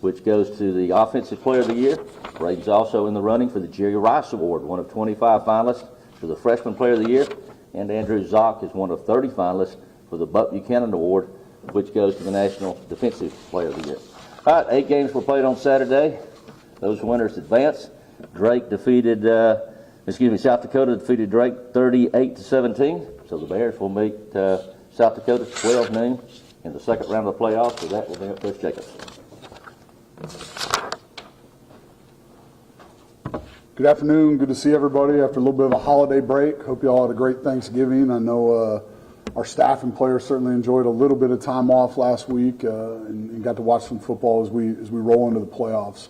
which goes to the Offensive Player of the Year. Braden's also in the running for the Jerry Rice Award, one of 25 finalists for the Freshman Player of the Year. And Andrew Zock is one of 30 finalists for the Buck Buchanan Award, which goes to the National Defensive Player of the Year. All right, 8 games were played on Saturday. Those winners advance. South Dakota defeated Drake 38-17. So the Bears will meet South Dakota 12 noon in the second round of the playoffs. So that will be at Coach Jacobs. Good afternoon. Good to see everybody after a little bit of a holiday break. Hope you all had a great Thanksgiving. I know our staff and players certainly enjoyed a little bit of time off last week and got to watch some football as we roll into the playoffs.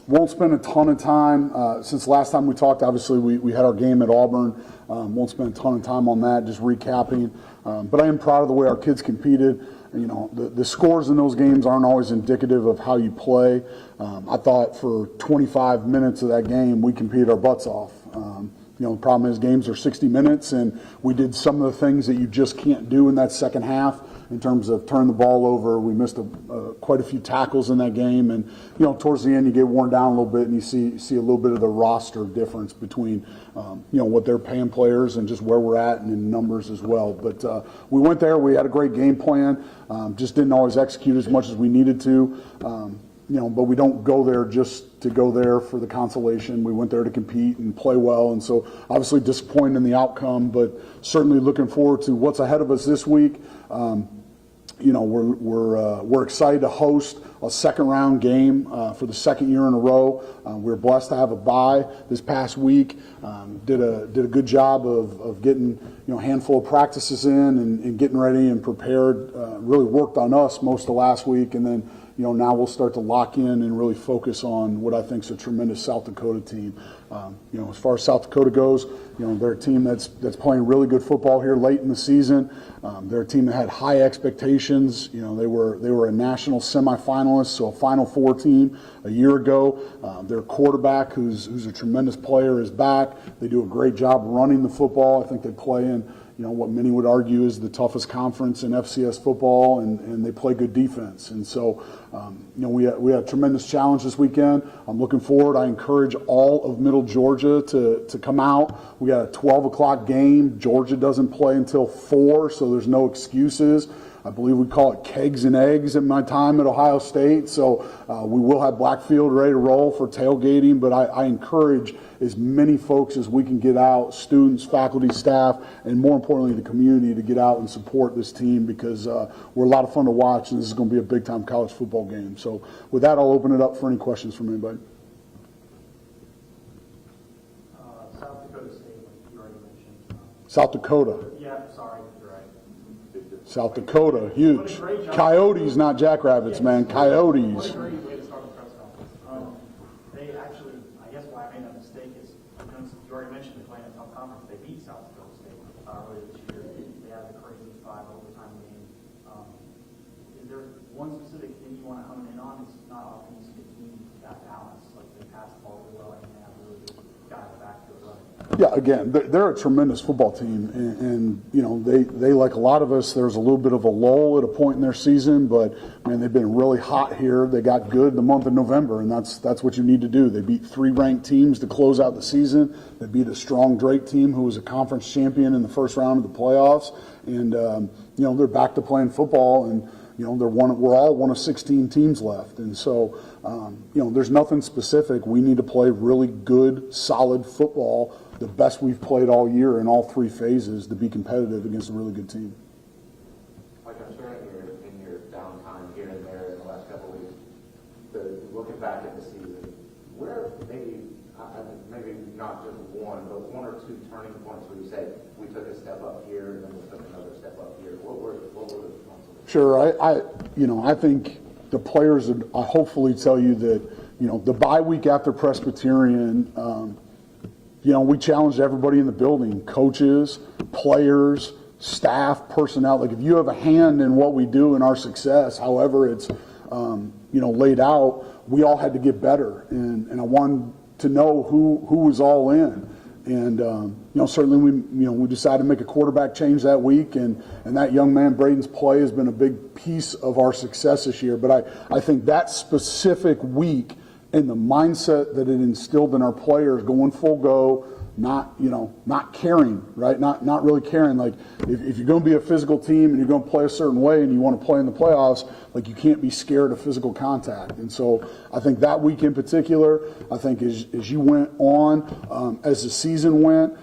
Won't spend a ton of time since last time we talked. Obviously, we had our game at Auburn. Won't spend a ton of time on that, just recapping. But I am proud of the way our kids competed. You know, the scores in those games aren't always indicative of how you play. I thought for 25 minutes of that game, we competed our butts off. You know, the problem is games are 60 minutes, and we did some of the things that you just can't do in that second half in terms of turn the ball over. We missed quite a few tackles in that game, and you know, towards the end you get worn down a little bit, and you see a little bit of the roster difference between you know, what they're paying players and just where we're at and in numbers as well. But we went there. We had a great game plan. Just didn't always execute as much as we needed to. You know, but we don't go there just to go there for the consolation. We went there to compete and play well, and so obviously disappointed in the outcome, but certainly looking forward to what's ahead of us this week. You know, we're excited to host a second round game for the second year in a row. We're blessed to have a bye this past week. Did a good job of getting a handful of practices in and getting ready and prepared. Really worked on us most of last week, and then now we'll start to lock in and really focus on what I think is a tremendous South Dakota team. As far as South Dakota goes, they're a team that's playing really good football here late in the season. They're a team that had high expectations. They were a national semifinalist, so a Final Four team a year ago. Their quarterback, who's a tremendous player, is back. They do a great job running the football. I think they play in what many would argue is the toughest conference in FCS football, and they play good defense. And so, we had a tremendous challenge this weekend. I'm looking forward. I encourage all of Middle Georgia to come out. We got a 12 o'clock game. Georgia doesn't play until 4, so there's no excuses. I believe we call it kegs and eggs at my time at Ohio State. So we will have Blackfield ready to roll for tailgating, but I encourage as many folks as we can get out, students, faculty, staff, and more importantly the community, to get out and support this team, because we're a lot of fun to watch, and this is going to be a big-time college football game. So with that, I'll open it up for any questions from anybody. South Dakota State, like you already mentioned. South Dakota. Yeah, sorry, you're right. South Dakota, huge. Coyotes, not jackrabbits, man. Coyotes. What a great way to start the press conference. They actually, I guess why I made that mistake is, because you already mentioned they're playing a tough conference. They beat South Dakota State earlier this year. They had the crazy 5 overtime game. Is there one specific thing you want to hone in on? It's not often you see a team that balanced. Like they pass the ball really well and they have a really good guy in the backfield running. Yeah, again, they're a tremendous football team, and they like a lot of us. There's a little bit of a lull at a point in their season, but man, they've been really hot here. They got good the month of November, and that's what you need to do. They beat 3 ranked teams to close out the season. They beat a strong Drake team who was a conference champion in the first round of the playoffs, and they're back to playing football, and we're all one of 16 teams left, and so there's nothing specific. We need to play really good, solid football, the best we've played all year in all 3 phases, to be competitive against a really good team. Like I'm sure in your downtime here and there in the last couple of weeks, looking back at the season, where maybe not just one, but 1 or 2 turning points where you say we took a step up here and then we took another step up here. What were the responses? Sure, I think the players would hopefully tell you that the bye week after Presbyterian. We challenged everybody in the building, coaches, players, staff, personnel. Like if you have a hand in what we do and our success, however it's laid out, we all had to get better. And I wanted to know who was all in. And certainly we decided to make a quarterback change that week, and that young man Braden's play has been a big piece of our success this year. But I think that specific week and the mindset that it instilled in our players, going full go, not caring, right? Not really caring. Like if you're going to be a physical team and you're going to play a certain way and you want to play in the playoffs, like you can't be scared of physical contact. And so I think that week in particular, I think as you went on, as the season went,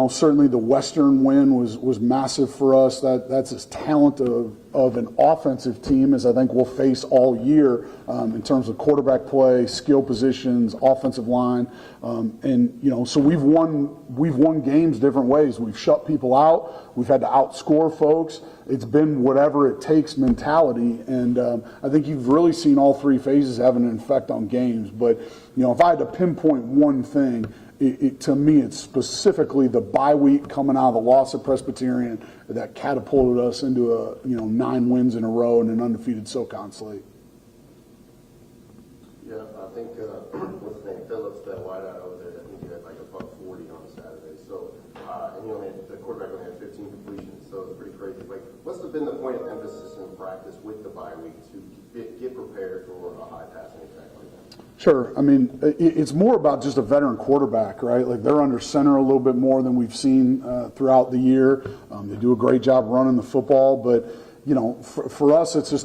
certainly the Western win was massive for us. That's as talent of an offensive team as I think we'll face all year in terms of quarterback play, skill positions, offensive line, so we've won games different ways. We've shut people out. We've had to outscore folks. It's been whatever it takes mentality, and I think you've really seen all three phases having an effect on games. But if I had to pinpoint one thing, to me, it's specifically the bye week coming out of the loss of Presbyterian that catapulted us into 9 wins in a row and an undefeated SoCon slate. Yeah, I think what's his name, Phillips, that wideout over there, I think he had like a $140 on Saturday. So, and the quarterback only had 15 completions, so it's pretty crazy. Like, what's been the point of emphasis in practice with the bye week to get prepared for a high passing attack like that? Sure. I mean, it's more about just a veteran quarterback, right? Like they're under center a little bit more than we've seen throughout the year. They do a great job running the football, but for us, it's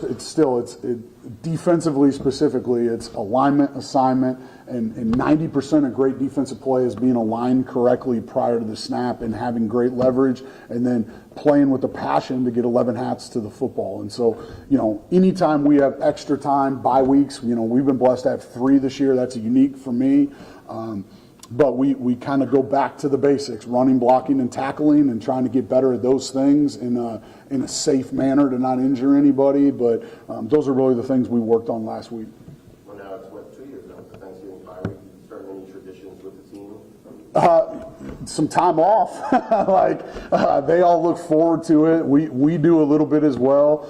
defensively specifically, it's alignment, assignment, and 90% of great defensive play is being aligned correctly prior to the snap and having great leverage, and then playing with the passion to get 11 hats to the football. And so, anytime we have extra time, bye weeks, we've been blessed to have 3 this year. That's unique for me. But we kind of go back to the basics, running, blocking, and tackling, and trying to get better at those things in a safe manner to not injure anybody. But those are really the things we worked on last week. Well, now it's 2 years now, the Thanksgiving bye week. Starting any traditions with the team? Some time off. They all look forward to it. We do a little bit as well.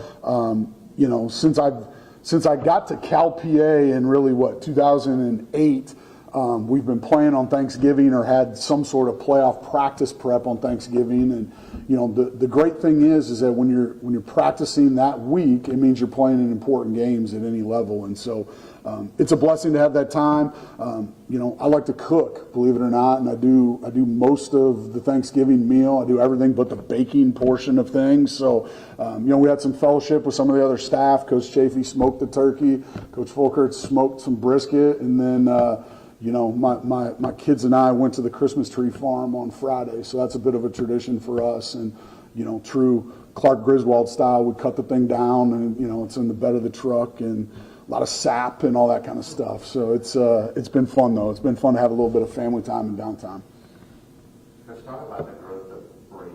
Since I got to Cal PA in really 2008. We've been playing on Thanksgiving or had some sort of playoff practice prep on Thanksgiving, and the great thing is that when you're practicing that week, it means you're playing in important games at any level, and so it's a blessing to have that time. I like to cook, believe it or not, and I do most of the Thanksgiving meal. I do everything but the baking portion of things. So we had some fellowship with some of the other staff. Coach Chafee smoked the turkey, Coach Folkert smoked some brisket, and then my kids and I went to the Christmas tree farm on Friday, so that's a bit of a tradition for us. And, true Clark Griswold style, we cut the thing down and, it's in the bed of the truck and a lot of sap and all that kind of stuff. So it's been fun, though. It's been fun to have a little bit of family time and downtime. Let's talk about the growth of Braden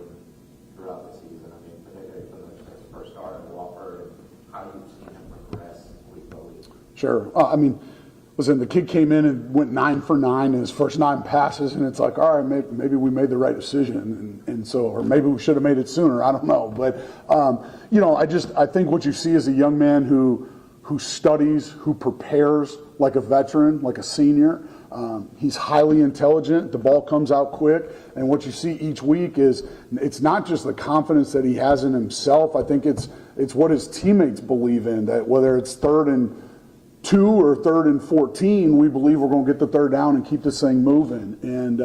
throughout the season. I mean, particularly from the first start at Wofford, and how do you see him progress week by week? Sure. Listen, the kid came in and went 9 for 9 in his first 9 passes, and it's like, all right, maybe we made the right decision, and so, or maybe we should have made it sooner. I don't know, but I think what you see is a young man who studies, who prepares like a veteran, like a senior. He's highly intelligent. The ball comes out quick, and what you see each week is it's not just the confidence that he has in himself. I think it's what his teammates believe in. That whether it's 3rd and 2 or 3rd and 14, we believe we're going to get the 3rd down and keep this thing moving. And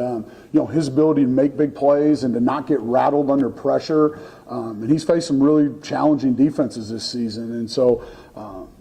his ability to make big plays and to not get rattled under pressure. And he's faced some really challenging defenses this season. And so,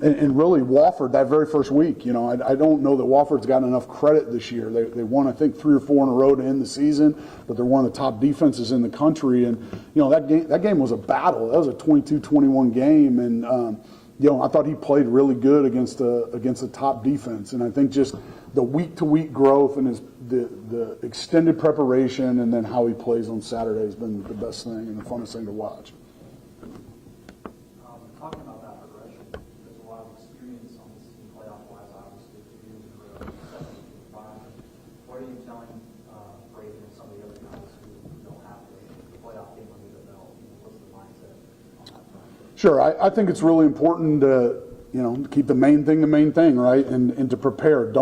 and really Wofford, that very first week, I don't know that Wofford's gotten enough credit this year. They won, I think, 3 or 4 in a row to end the season, but they're one of the top defenses in the country. And that game was a battle. That was a 22-21 game, and I thought he played really good against a top defense. And I think just the week-to-week growth and the extended preparation and then how he plays on Saturday has been the best thing and the funnest thing to watch. Talking about that progression, there's a lot of experience on this team playoff-wise, obviously, 2 years in a row, 7 5. What are you telling Braden and some of the other guys who don't have the playoff game under their belt? What's the mindset on that front? Sure. I think it's really important to keep the main thing, right? And to prepare.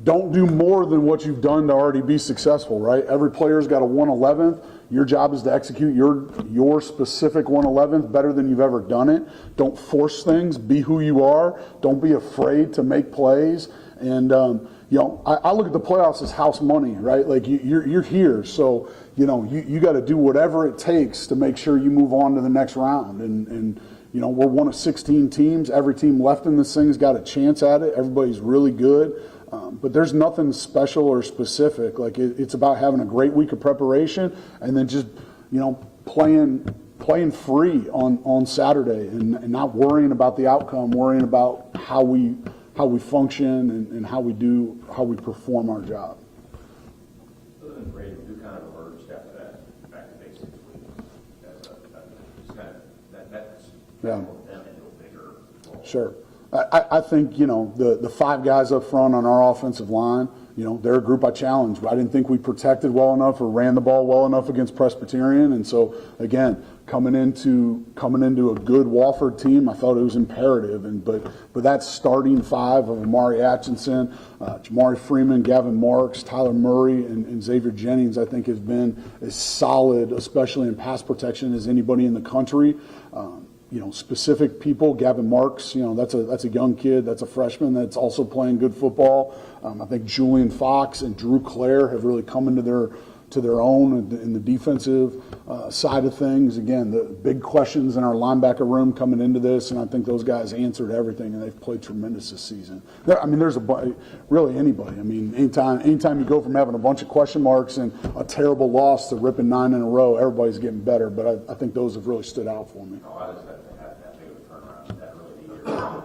don't do more than what you've done to already be successful, right? Every player's got a 111th. Your job is to execute your specific 111th better than you've ever done it. Don't force things. Be who you are. Don't be afraid to make plays. And I look at the playoffs as house money, right? Like you're here, so you got to do whatever it takes to make sure you move on to the next round. And we're one of 16 teams. Every team left in this thing's got a chance at it. Everybody's really good. But there's nothing special or specific. Like it's about having a great week of preparation and then just playing free on Saturday and not worrying about the outcome, worrying about how we function and how we perform our job. Other than great, we do kind of a verge step to that back to basics week. That's Yeah. them into a bigger role. Sure. I think, the five guys up front on our offensive line, they're a group I challenged. I didn't think we protected well enough or ran the ball well enough against Presbyterian. And so, again, coming into a good Wofford team, I felt it was imperative. But that starting five of Amari Atchison, Jamari Freeman, Gavin Marks, Tyler Murray, and Xavier Jennings, I think has been as solid, especially in pass protection, as anybody in the country. Specific people, Gavin Marks, that's a young kid, that's a freshman that's also playing good football. I think Julian Fox and Drew Clare have really come into their own in the defensive side of things. Again, the big questions in our linebacker room coming into this, and I think those guys answered everything, and they've played tremendous this season. There's really anybody. Anytime you go from having a bunch of question marks and a terrible loss to ripping 9 in a row, everybody's getting better. But I think those have really stood out for me. I just had to have that big of a turnaround that really the year.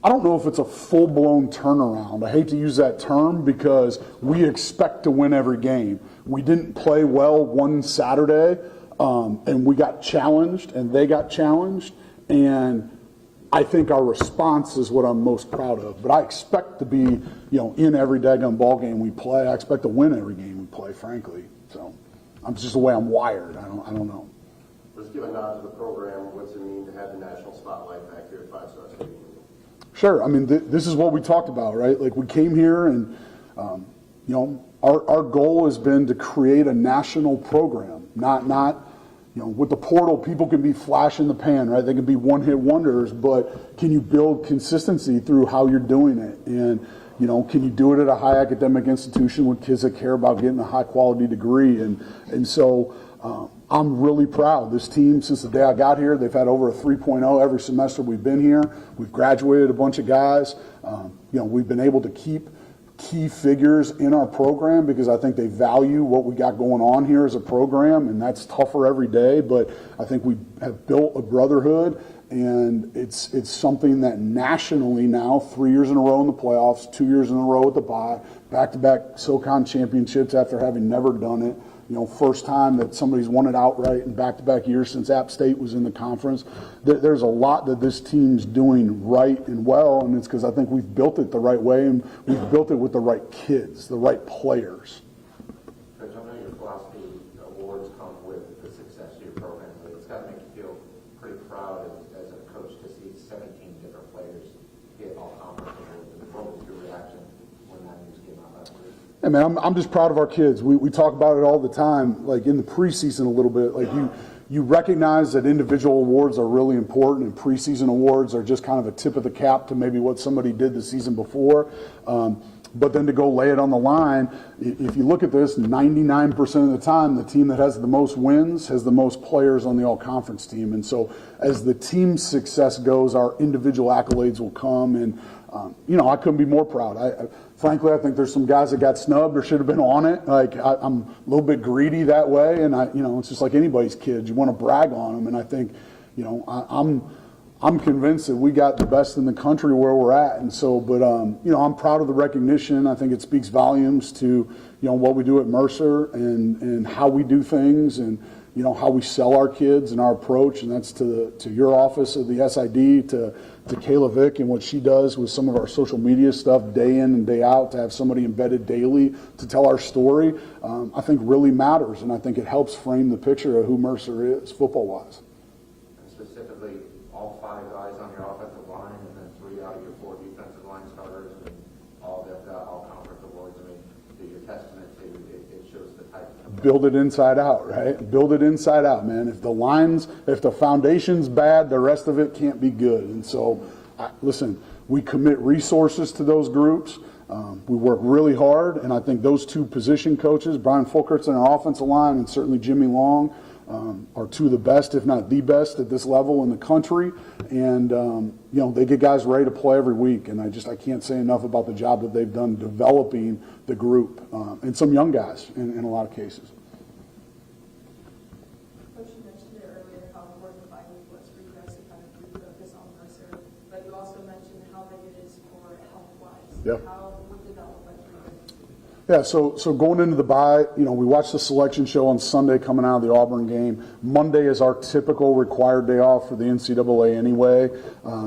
I don't know if it's a full-blown turnaround. I hate to use that term because we expect to win every game. We didn't play well one Saturday, and we got challenged, and they got challenged, and I think our response is what I'm most proud of. But I expect to be, in every daggone ball game we play. I expect to win every game we play, frankly. So it's just the way I'm wired. I don't know. Let's give a nod to the program. What's it mean to have the national spotlight back here at 5 Star Stadium? Sure. This is what we talked about, right? Like we came here and, our goal has been to create a national program, not with the portal, people can be flash in the pan, right? They can be one-hit wonders, but can you build consistency through how you're doing it? And, can you do it at a high academic institution with kids that care about getting a high-quality degree? And so I'm really proud. This team, since the day I got here, they've had over a 3.0 every semester we've been here. We've graduated a bunch of guys. We've been able to keep key figures in our program because I think they value what we got going on here as a program, and that's tougher every day. But I think we have built a brotherhood, and it's something that nationally now, 3 years in a row in the playoffs, 2 years in a row at the bye, back-to-back SoCon championships after having never done it. First time that somebody's won it outright in back-to-back years since App State was in the conference. There's a lot that this team's doing right and well, and it's because I think we've built it the right way, and we've built it with the right kids, the right players. Coach, I know your philosophy awards come with the success of your program, but it's got to make you feel pretty proud as a coach to see 17 different players get all conference awards. What was your reaction when that news came out last week? Hey man, I'm just proud of our kids. We talk about it all the time, like in the preseason a little bit. Like you recognize that individual awards are really important, and preseason awards are just kind of a tip of the cap to maybe what somebody did the season before. But then to go lay it on the line, if you look at this, 99% of the time, the team that has the most wins has the most players on the all-conference team. And so as the team's success goes, our individual accolades will come. And, I couldn't be more proud. Frankly, I think there's some guys that got snubbed or should have been on it. Like I'm a little bit greedy that way. And it's just like anybody's kid. You want to brag on them. And I think, I'm convinced that we got the best in the country where we're at. And so, but, I'm proud of the recognition. I think it speaks volumes to, what we do at Mercer and how we do things and, how we sell our kids and our approach. And that's to your office of the SID, to Kayla Vick and what she does with some of our social media stuff day in and day out, to have somebody embedded daily to tell our story, I think really matters. And I think it helps frame the picture of who Mercer is football-wise. And specifically, all 5 guys on your offensive line, and then 3 out of your 4 defensive line starters, and all they've got, all conference awards. I mean, to your testament to it shows the type of Build it inside out, right? Build it inside out, man. If the foundation's bad, the rest of it can't be good. And so, listen, we commit resources to those groups. We work really hard, and I think those two position coaches, Brian Fulkerts in our offensive line, and certainly Jimmy Long, are two of the best, if not the best, at this level in the country. And they get guys ready to play every week. And I can't say enough about the job that they've done developing the group and some young guys in a lot of cases. Coach, you mentioned it earlier how important the bye week was for you guys to kind of refocus on Mercer, but you also mentioned how big it is for health-wise. Yep. How did that look like for you guys? Yeah, so going into the bye, we watched the selection show on Sunday coming out of the Auburn game. Monday is our typical required day off for the NCAA anyway.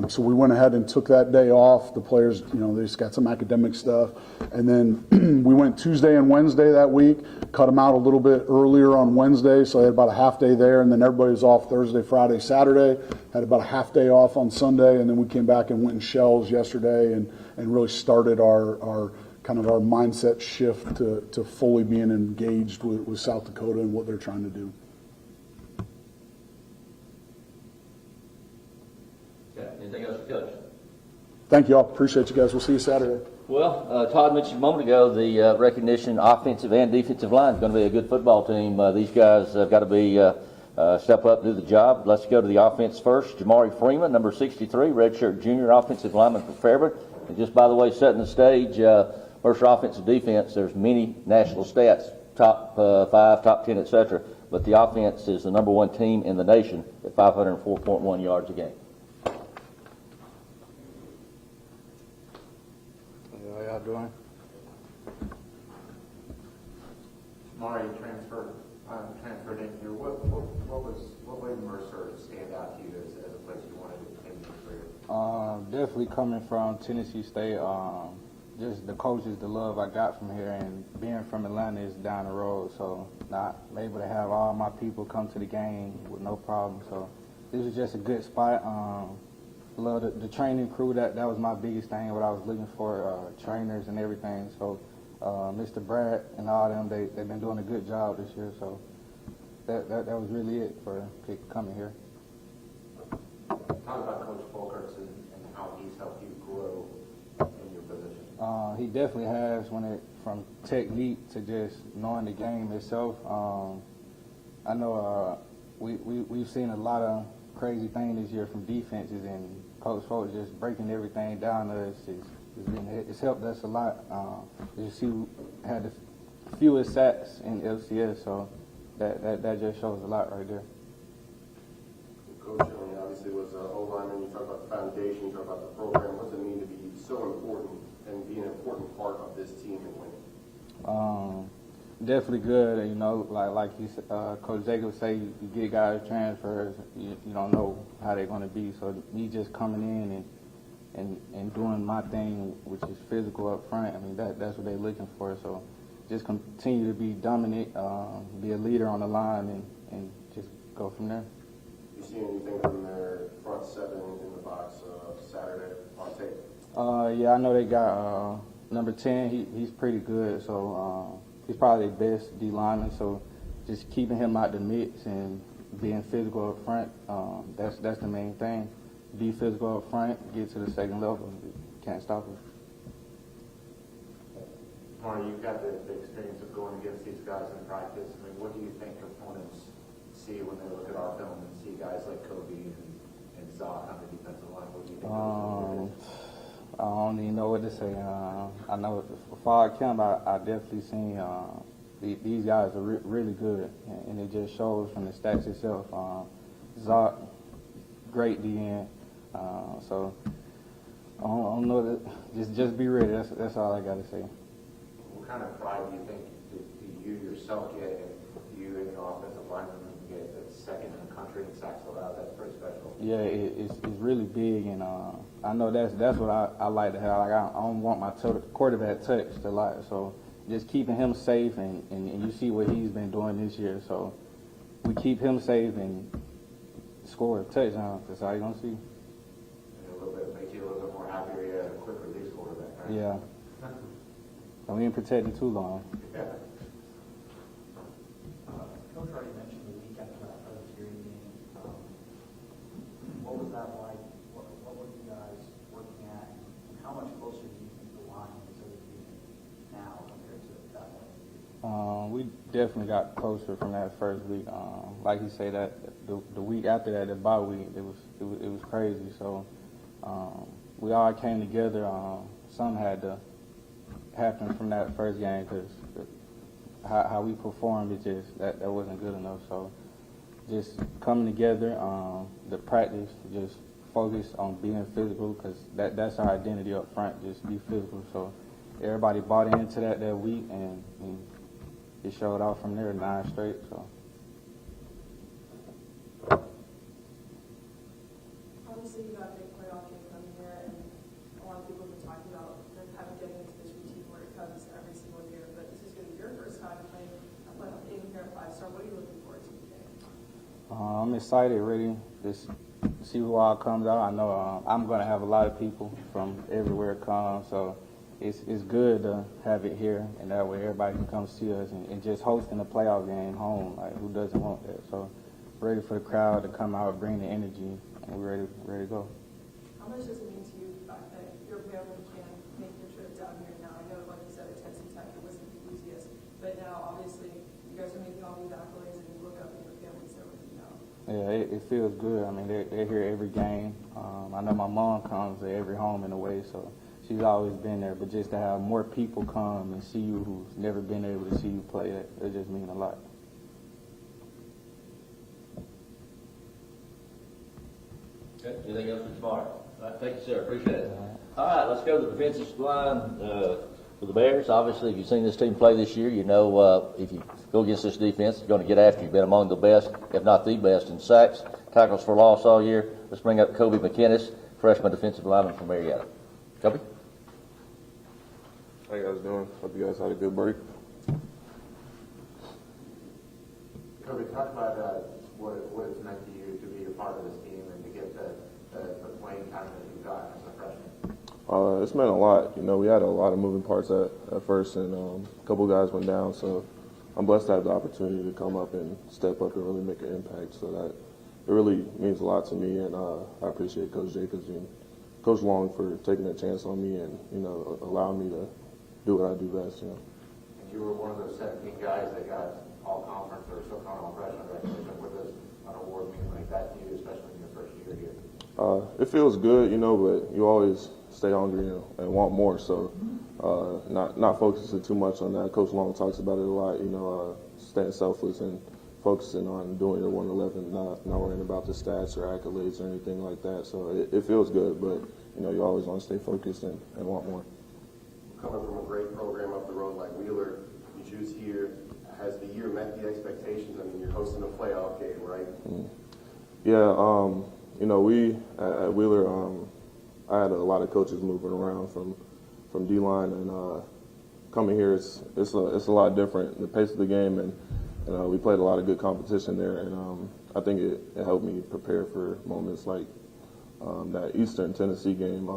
So we went ahead and took that day off. The players, they just got some academic stuff. And then we went Tuesday and Wednesday that week, cut them out a little bit earlier on Wednesday. So they had about a half day there. And then everybody was off Thursday, Friday, Saturday. Had about a half day off on Sunday. And then we came back and went in shells yesterday and really started our kind of our mindset shift to fully being engaged with South Dakota and what they're trying to do. Okay, anything else, Coach? Thank you all. Appreciate you guys. We'll see you Saturday. Well, Todd mentioned a moment ago the recognition offensive and defensive line is going to be a good football team. These guys have got to be step up, do the job. Let's go to the offense first. Jamari Freeman, number 63, redshirt junior offensive lineman for Fairburn. And just by the way, setting the stage, Mercer offensive defense, there's many national stats, top 5, top 10, etc. But the offense is the number one team in the nation at 504.1 yards a game. How y'all doing? Mari transferred in here. What made Mercer stand out to you as a place you wanted to continue your career? Definitely coming from Tennessee State. Just the coaches, the love I got from here, and being from Atlanta is down the road, so not able to have all my people come to the game with no problem. So this was just a good spot. Love the training crew. That was my biggest thing. What I was looking for, trainers and everything. So Mr. Brad and all them, they've been doing a good job this year. So that was really it for coming here. Talk about Coach Fulkerts and how he's helped you grow in your position. He definitely has from technique to just knowing the game itself. I know we've seen a lot of crazy things this year from defenses, and Coach Fulkerts just breaking everything down to us. It's helped us a lot. You see, we had the fewest sacks in LCS, so that just shows a lot right there. Coach, obviously was an O-lineman. You talk about the foundation, you talk about the program. What does it mean to be so important and be an important part of this team and winning? Definitely good. Like you said, Coach Jacobs say, you get guys transfers, you don't know how they're going to be. So me just coming in and doing my thing, which is physical up front, that's what they're looking for. So just continue to be dominant, be a leader on the line, and just go from there. You see anything from their front seven in the box Saturday on tape? Yeah, I know they got number 10. He's pretty good, so he's probably the best D lineman. So just keeping him out the mix and being physical up front, that's the main thing. Be physical up front, get to the second level. Can't stop him. Mari, you've got the experience of going against these guys in practice. What do you think opponents see when they look at our film and see guys like Kobe and Zoc on the defensive line? What do you think? I don't even know what to say. I know for fall camp, I definitely seen these guys are really good, and it just shows from the stats itself. Zoc, great DN. So I don't know that. Just be ready. That's all I got to say. What kind of pride do you think do you yourself get, and you as an offensive lineman get that's second in the country in sacks allowed? That's pretty special. Yeah, it's really big, and I know that's what I like to have. Like I don't want my quarterback touched a lot, so just keeping him safe, and you see what he's been doing this year. So we keep him safe and score a touchdown. That's all you're gonna see. And a little bit make you a little bit more happier. You had a quick release quarterback, right? Yeah. And we ain't protecting too long. Coach already mentioned the week after that Presbyterian game. What was that like? What were you guys working at? And how much closer do you think the line is of the unit now compared to that one? We definitely got closer from that first week. Like you say, that the week after that, the bye week, it was crazy. So we all came together. Something had to happen from that first game because how we performed, it just that wasn't good enough. So just coming together, the practice, just focus on being physical because that's our identity up front, just be physical. So everybody bought into that week and it showed off from there 9 straight. So. Obviously, you got a big playoff game coming here, and a lot of people have been talking about them kind of getting into this routine where it comes every single year. But this is going to be your first time playing a playoff game here at 5-star. What are you looking forward to today? I'm excited, ready to see who all comes out. I know I'm going to have a lot of people from everywhere come, so it's good to have it here, and that way everybody can come see us and just hosting a playoff game home. Like, who doesn't want that? So ready for the crowd to come out, bring the energy, and we're ready to go. How much does it mean to you the fact that your family can make the trip down here now? I know, like you said, at Tennessee Tech, it wasn't the easiest, but now obviously you guys are making all these accolades, and you look up and your family's there with you now. Yeah, it feels good. I mean, they're here every game. I know my mom comes to every home in a way, so she's always been there. But just to have more people come and see you who's never been able to see you play, it just means a lot. Okay, anything else for tomorrow? All right, thank you, sir. Appreciate it. All right, let's go to the defensive line for the Bears. Obviously, if you've seen this team play this year, you know if you go against this defense, it's going to get after you. You've been among the best, if not the best, in sacks, tackles for loss all year. Let's bring up Kobe McInnes, freshman defensive lineman from Marietta. Kobe? How you guys doing? Hope you guys had a good break. Kobe, talk about what it's meant to you to be a part of this team and to get the playing time that you got as a freshman. It's meant a lot. You know, we had a lot of moving parts at first, and a couple guys went down. So I'm blessed to have the opportunity to come up and step up and really make an impact. So that it really means a lot to me, and I appreciate Coach Jacobs and Coach Long for taking a chance on me and allowing me to do what I do best. And you were one of those 17 guys that got all conference or so-called freshman recognition. What does an award mean like that to you, especially in your first year here? It feels good, but you always stay hungry and want more. So not focusing too much on that. Coach Long talks about it a lot. Staying selfless and focusing on doing the 111, not worrying about the stats or accolades or anything like that. So it feels good, but you always want to stay focused and want more. Coming from a great program up the road like Wheeler, you choose here. Has the year met the expectations? I mean, you're hosting a playoff game, right? Yeah, we at Wheeler, I had a lot of coaches moving around from D-line, and coming here, it's a lot different. The pace of the game, and we played a lot of good competition there, and I think it helped me prepare for moments like that Eastern Tennessee game.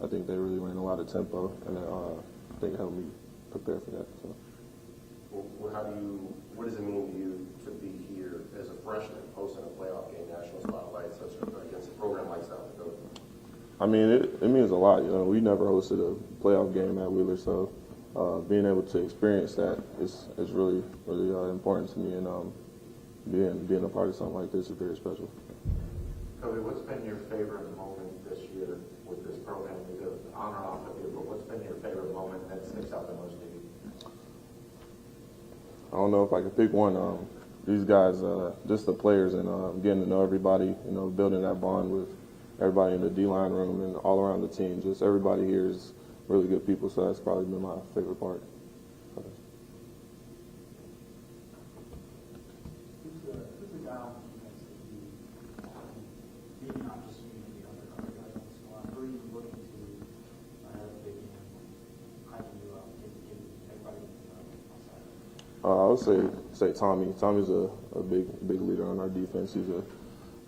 I think they really ran a lot of tempo, and I think it helped me prepare for that. So. Well, what does it mean to you to be here as a freshman hosting a playoff game, national spotlight, against a program like South Dakota? I mean, it means a lot. We never hosted a playoff game at Wheeler, so being able to experience that is really important to me, and being a part of something like this is very special. Kobe, what's been your favorite moment this year with this program? Either on or off the field, but what's been your favorite moment that sticks out the most to you? I don't know if I could pick one. These guys, just the players, and getting to know everybody, building that bond with everybody in the D-line room and all around the team. Just everybody here is really good people, so that's probably been my favorite part. Who's the guy on defense that you, maybe not just you, maybe other guys on the squad, who are you looking to have a big game, hyping you up, getting everybody outside? I would say Tommy. Tommy's a big leader on our defense. He's the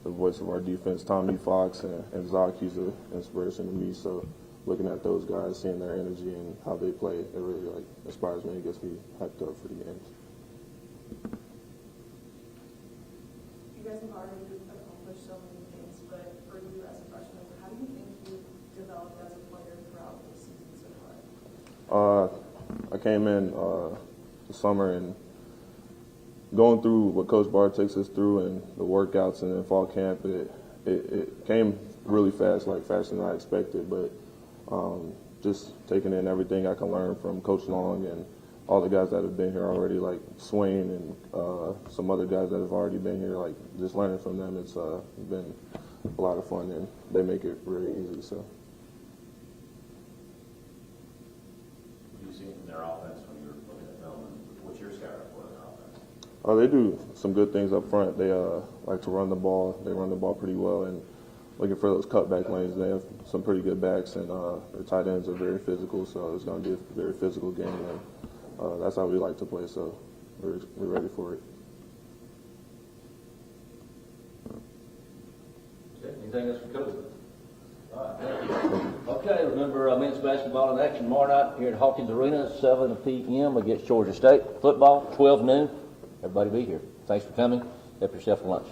voice of our defense. Tommy Fox and Zach, he's an inspiration to me. So looking at those guys, seeing their energy and how they play, it really like inspires me and gets me hyped up for the games. You guys have already accomplished so many things, but for you as a freshman, how do you think you developed as a player throughout the season so far? I came in the summer and going through what Coach Barr takes us through and the workouts and then fall camp, it came really fast, like faster than I expected. But just taking in everything I can learn from Coach Long and all the guys that have been here already, like Swain and some other guys that have already been here, like just learning from them, it's been a lot of fun and they make it really easy. So. What do you see in their offense when you're looking at film? And what's your scout report on their offense? They do some good things up front. They like to run the ball. They run the ball pretty well. And looking for those cutback lanes, they have some pretty good backs. And their tight ends are very physical, so it's going to be a very physical game. And that's how we like to play, so we're ready for it. Okay, anything else for Coach? All right, thank you. Okay, remember men's basketball in action tomorrow night here at Hawkins Arena, 7 p.m. against Georgia State. Football, 12 noon. Everybody be here. Thanks for coming. Help yourself to lunch.